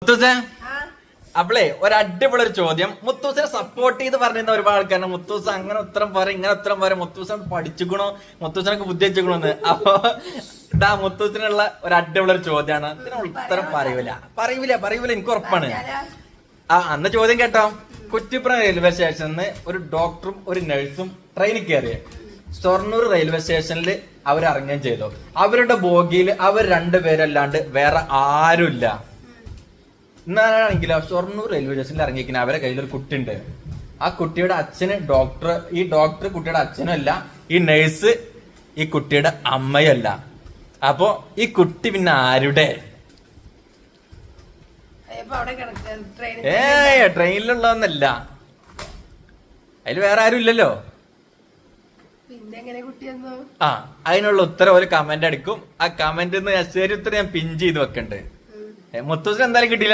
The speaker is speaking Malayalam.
മുത്തൂസേ അപ്പളേ ഒരടിപൊളി ഒരു ചോദ്യം. മുത്തൂസിനെ സപ്പോർട്ട് ചെയ്ത് പറഞ്ഞിരുന്ന ഒരുപാട് ആൾക്കാരാണ് മുത്തൂസ് അങ്ങനെ ഉത്തരം പറയും ഇങ്ങനെ ഉത്തരം പറയും, മുത്തൂസൻ പഠിച്ചിക്കണോ, മുത്തൂസനൊക്കെ ബുദ്ധി വെച്ചിക്കണോന്ന്. അപ്പൊ ഇതാ മുത്തൂസിനുള്ള ഒരു അടിപൊളി ഒരു ചോദ്യമാണ്. ഇതിന് ഉത്തരം പറയൂല എനിക്ക് ഉറപ്പാണ്. അന്ന് ചോദ്യം കേട്ടോ. കുറ്റിപ്പുറം റെയിൽവേ സ്റ്റേഷനിൽ ഒരു ഡോക്ടറും ഒരു നഴ്സും ട്രെയിനിൽ കയറിയ ഷൊർണൂർ റെയിൽവേ സ്റ്റേഷനിൽ അവർ ഇറങ്ങുകയും ചെയ്തു. അവരുടെ ബോഗിയിൽ അവർ രണ്ടുപേരല്ലാണ്ട് വേറെ ആരുമില്ല. എന്നാണെങ്കിലോ ഷൊർണൂർ റെയിൽവേ സ്റ്റേഷനിൽ ഇറങ്ങിയിരിക്കുന്ന അവരെ കയ്യിലൊരു കുട്ടിയുണ്ട്. ആ കുട്ടിയുടെ അച്ഛന് ഡോക്ടർ, ഈ ഡോക്ടർ കുട്ടിയുടെ അച്ഛനല്ല, ഈ നഴ്സ് ഈ കുട്ടിയുടെ അമ്മയല്ല. അപ്പൊ ഈ കുട്ടി പിന്നെ ആരുടെ? ട്രെയിനിലുള്ളതൊന്നല്ല, അതിൽ വേറെ ആരും ഇല്ലല്ലോ. അതിനുള്ള ഉത്തരം ഒരു കമന്റ് അടിക്കും. ആ കമന്റ് ശരി ഉത്തരം ഞാൻ പിൻ ചെയ്ത് വെക്കണ്ട്. മുത്തൂസിന് എന്തായാലും കിട്ടിയില്ല.